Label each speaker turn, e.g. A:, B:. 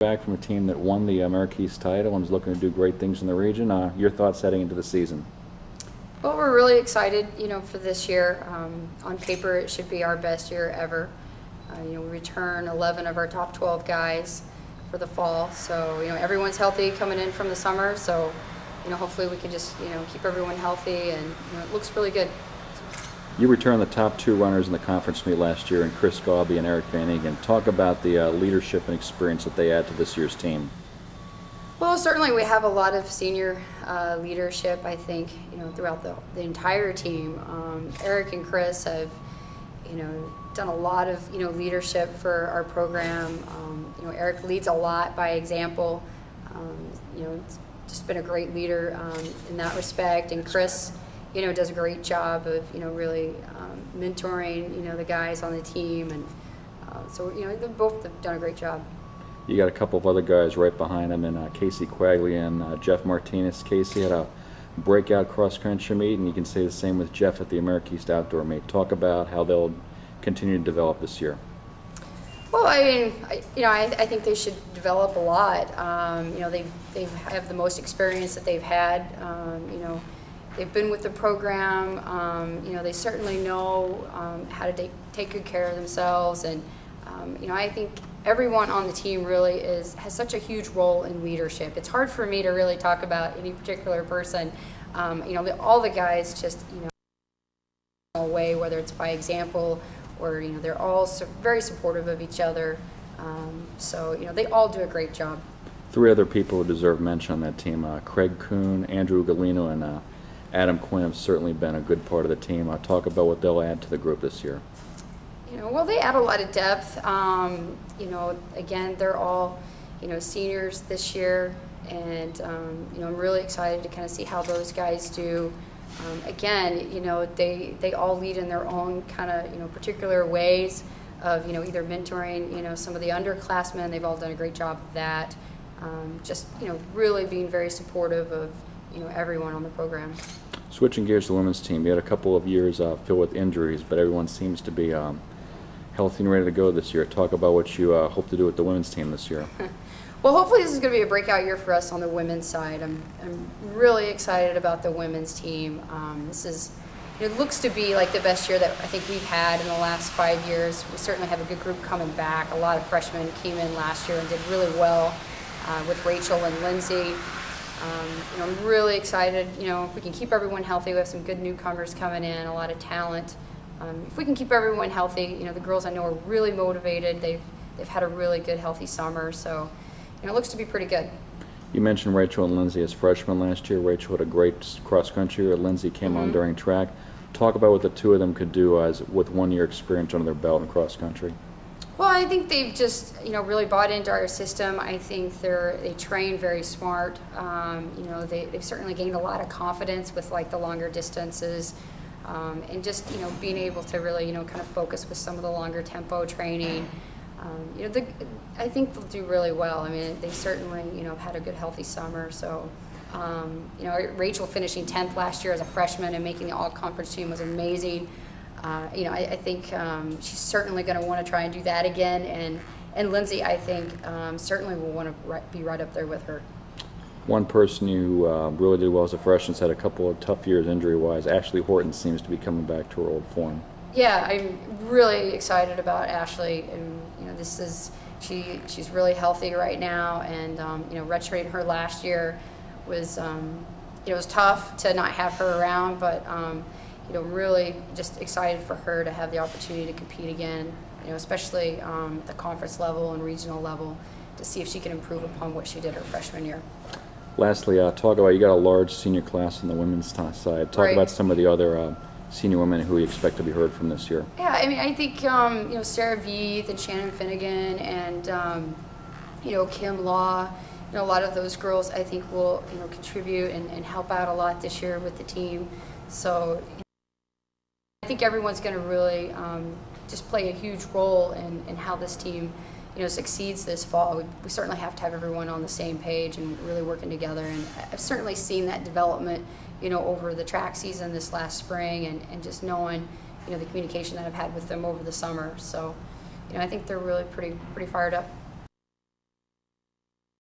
A: Back from a team that won the America East title and is looking to do great things in the region. Your thoughts heading into the season?
B: Well, we're really excited, for this year. On paper, it should be our best year ever. We return 11 of our top 12 guys for the fall. So, everyone's healthy coming in from the summer. So, hopefully we can just, keep everyone healthy, and it looks really good.
A: You returned the top two runners in the conference meet last year, and Chris Galby and Eric Van Egan. Talk about the leadership and experience that they add to this year's team.
B: Well, certainly we have a lot of senior leadership, I think, throughout the entire team. Eric and Chris have, done a lot of, leadership for our program. Eric leads a lot by example. Just been a great leader in that respect. And Chris, does a great job of, really mentoring, the guys on the team. And so, they both have done a great job.
A: You got a couple of other guys right behind him, and Casey Quagley and Jeff Martinez. Casey had a breakout cross-country meet, and you can say the same with Jeff at the America East Outdoor meet. Talk about how they'll continue to develop this year.
B: Well, I think they should develop a lot. They have the most experience that they've had. They've been with the program. They certainly know how to take good care of themselves, and I think everyone on the team really has such a huge role in leadership. It's hard for me to really talk about any particular person. All the guys just, a way, whether it's by example or, they're all very supportive of each other. So, they all do a great job.
A: Three other people who deserve mention on that team, Craig Kuhn, Andrew Galino, and Adam Quinn have certainly been a good part of the team. Talk about what they'll add to the group this year.
B: Well, they add a lot of depth. Again, they're all, seniors this year, and I'm really excited to kind of see how those guys do. Again, they all lead in their own kind of, particular ways of, either mentoring, some of the underclassmen. They've all done a great job of that. Just, really being very supportive of, everyone on the program.
A: Switching gears to the women's team, you had a couple of years filled with injuries, but everyone seems to be healthy and ready to go this year. Talk about what you hope to do with the women's team this year.
B: Well, hopefully this is going to be a breakout year for us on the women's side. I'm really excited about the women's team. It looks to be like the best year that I think we've had in the last 5 years. We certainly have a good group coming back. A lot of freshmen came in last year and did really well with Rachel and Lindsay. I'm really excited. If we can keep everyone healthy, we have some good newcomers coming in, a lot of talent. If we can keep everyone healthy, the girls I know are really motivated. They've had a really good, healthy summer, so it looks to be pretty good.
A: You mentioned Rachel and Lindsay as freshmen last year. Rachel had a great cross-country year. Lindsay came on during track. Talk about what the two of them could do with 1 year experience under their belt in cross-country.
B: Well, I think they've just, really bought into our system. I think they train very smart. They've certainly gained a lot of confidence with the longer distances. And just, being able to really, kind of focus with some of the longer tempo training. I think they'll do really well. I mean, they certainly, have had a good, healthy summer. So, Rachel finishing 10th last year as a freshman and making the all-conference team was amazing. I think she's certainly going to want to try and do that again. And Lindsay, I think, certainly will want to be right up there with her.
A: One person who really did well as a freshman, had a couple of tough years injury-wise. Ashley Horton seems to be coming back to her old form.
B: Yeah, I'm really excited about Ashley, and she's really healthy right now. And redshirting her last year was it was tough to not have her around, but really just excited for her to have the opportunity to compete again. Especially at the conference level and regional level, to see if she can improve upon what she did her freshman year.
A: Lastly, talk about, you got a large senior class on the women's side. Talk about some of the other senior women who you expect to be heard from this year.
B: Yeah, I mean, I think Sarah Veith and Shannon Finnegan and Kim Law, a lot of those girls I think will contribute and help out a lot this year with the team. So I think everyone's going to really just play a huge role in how this team succeeds this fall. We certainly have to have everyone on the same page and really working together. And I've certainly seen that development, over the track season this last spring, and just knowing, the communication that I've had with them over the summer. So, I think they're really pretty fired up.